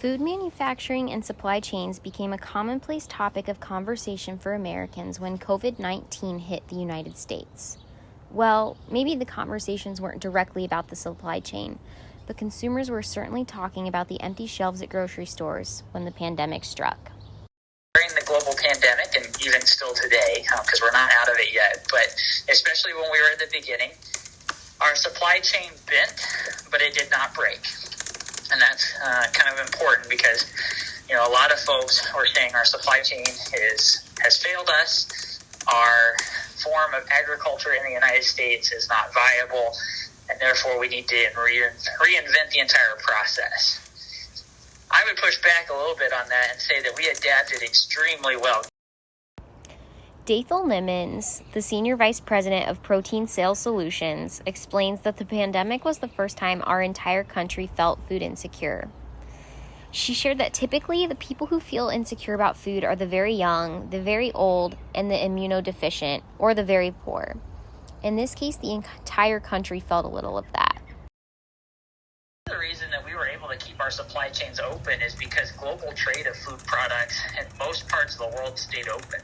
Food manufacturing and supply chains became a commonplace topic of conversation for Americans when COVID-19 hit the United States. Well, maybe the conversations weren't directly about the supply chain, but consumers were certainly talking about the empty shelves at grocery stores when the pandemic struck. During the global pandemic, and even still today, because we're not out of it yet, but especially when we were at the beginning, our supply chain bent, but it did not break. And that's kind of important because, a lot of folks were saying our supply chain has failed us. Our form of agriculture in the United States is not viable, and therefore we need to reinvent the entire process. I would push back a little bit on that and say that we adapted extremely well. Dathel Nimmons, the Senior Vice President of Protein Sales Solutions, explains that the pandemic was the first time our entire country felt food insecure. She shared that typically the people who feel insecure about food are the very young, the very old, and the immunodeficient, or the very poor. In this case, the entire country felt a little of that. The reason that we were able to keep our supply chains open is because global trade of food products in most parts of the world stayed open.